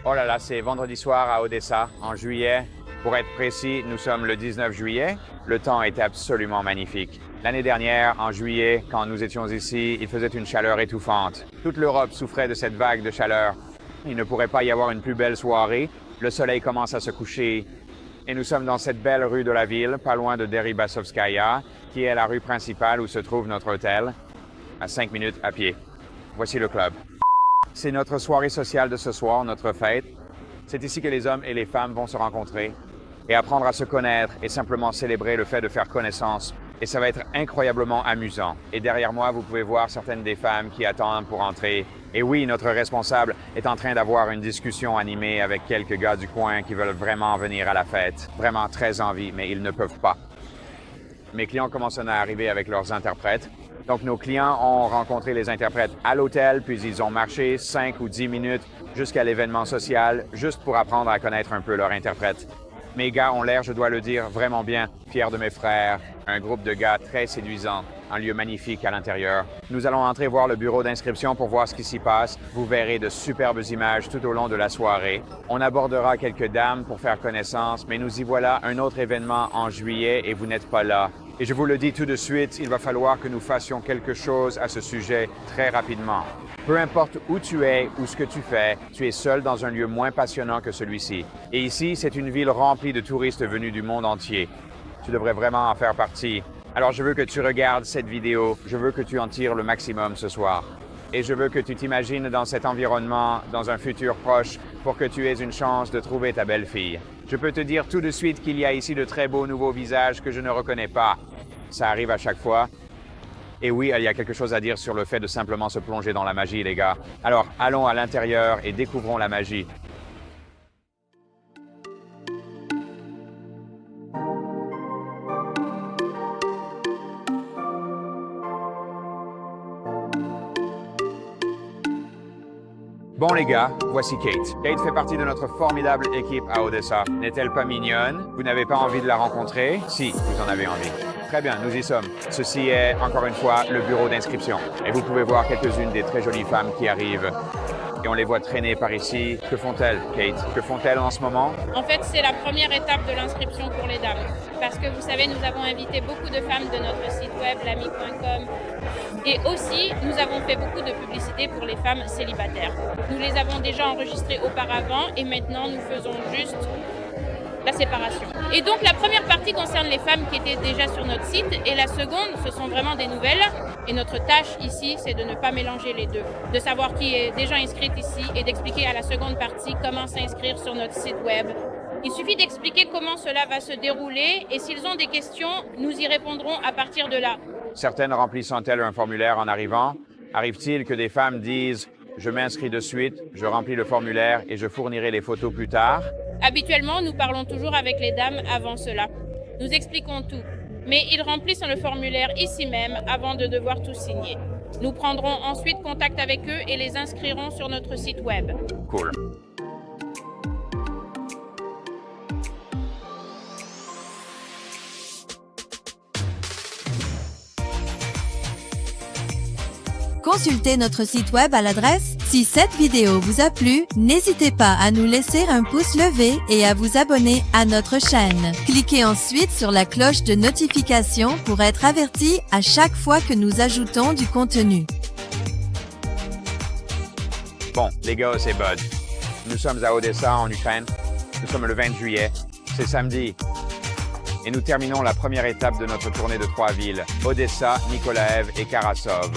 Oh là là, c'est vendredi soir à Odessa, en juillet. Pour être précis, nous sommes le 19 juillet. Le temps était absolument magnifique. L'année dernière, en juillet, quand nous étions ici, il faisait une chaleur étouffante. Toute l'Europe souffrait de cette vague de chaleur. Il ne pourrait pas y avoir une plus belle soirée. Le soleil commence à se coucher. Et nous sommes dans cette belle rue de la ville, pas loin de Deribasovskaya, qui est la rue principale où se trouve notre hôtel, à 5 minutes à pied. Voici le club. C'est notre soirée sociale de ce soir, notre fête. C'est ici que les hommes et les femmes vont se rencontrer et apprendre à se connaître et simplement célébrer le fait de faire connaissance. Et ça va être incroyablement amusant. Et derrière moi, vous pouvez voir certaines des femmes qui attendent pour entrer. Et oui, notre responsable est en train d'avoir une discussion animée avec quelques gars du coin qui veulent vraiment venir à la fête. Vraiment très envie, mais ils ne peuvent pas. Mes clients commencent à arriver avec leurs interprètes. Donc, nos clients ont rencontré les interprètes à l'hôtel, puis ils ont marché 5 ou 10 minutes jusqu'à l'événement social, juste pour apprendre à connaître un peu leur interprète. Mes gars ont l'air, je dois le dire, vraiment bien fiers de mes frères. Un groupe de gars très séduisants, un lieu magnifique à l'intérieur. Nous allons entrer voir le bureau d'inscription pour voir ce qui s'y passe. Vous verrez de superbes images tout au long de la soirée. On abordera quelques dames pour faire connaissance, mais nous y voilà un autre événement en juillet et vous n'êtes pas là. Et je vous le dis tout de suite, il va falloir que nous fassions quelque chose à ce sujet très rapidement. Peu importe où tu es ou ce que tu fais, tu es seul dans un lieu moins passionnant que celui-ci. Et ici, c'est une ville remplie de touristes venus du monde entier. Tu devrais vraiment en faire partie. Alors je veux que tu regardes cette vidéo, je veux que tu en tires le maximum ce soir. Et je veux que tu t'imagines dans cet environnement, dans un futur proche, pour que tu aies une chance de trouver ta belle-fille. Je peux te dire tout de suite qu'il y a ici de très beaux nouveaux visages que je ne reconnais pas. Ça arrive à chaque fois. Et oui, il y a quelque chose à dire sur le fait de simplement se plonger dans la magie, les gars. Alors, allons à l'intérieur et découvrons la magie. Bon les gars, voici Kate. Kate fait partie de notre formidable équipe à Odessa. N'est-elle pas mignonne? Vous n'avez pas envie de la rencontrer? Si, vous en avez envie. Très bien, nous y sommes. Ceci est, encore une fois, le bureau d'inscription. Et vous pouvez voir quelques-unes des très jolies femmes qui arrivent. Et on les voit traîner par ici. Que font-elles, Kate? Que font-elles en ce moment? En fait, c'est la première étape de l'inscription pour les dames. Parce que vous savez, nous avons invité beaucoup de femmes de notre site web, l'ami.com. Et aussi, nous avons fait beaucoup de publicité pour les femmes célibataires. Nous les avons déjà enregistrées auparavant et maintenant nous faisons juste la séparation. Et donc la première partie concerne les femmes qui étaient déjà sur notre site et la seconde, ce sont vraiment des nouvelles. Et notre tâche ici, c'est de ne pas mélanger les deux, de savoir qui est déjà inscrite ici et d'expliquer à la seconde partie comment s'inscrire sur notre site web. Il suffit d'expliquer comment cela va se dérouler et s'ils ont des questions, nous y répondrons à partir de là. Certaines remplissent-elles un formulaire en arrivant? Arrive-t-il que des femmes disent « Je m'inscris de suite, je remplis le formulaire et je fournirai les photos plus tard » ? Habituellement, nous parlons toujours avec les dames avant cela. Nous expliquons tout, mais ils remplissent le formulaire ici même avant de devoir tout signer. Nous prendrons ensuite contact avec eux et les inscrirons sur notre site web. Cool. Consultez notre site web à l'adresse. Si cette vidéo vous a plu, n'hésitez pas à nous laisser un pouce levé et à vous abonner à notre chaîne. Cliquez ensuite sur la cloche de notification pour être averti à chaque fois que nous ajoutons du contenu. Bon, les gars, c'est Bud. Nous sommes à Odessa, en Ukraine. Nous sommes le 20 juillet. C'est samedi. Et nous terminons la première étape de notre tournée de 3 villes, Odessa, Nikolaev et Karasov.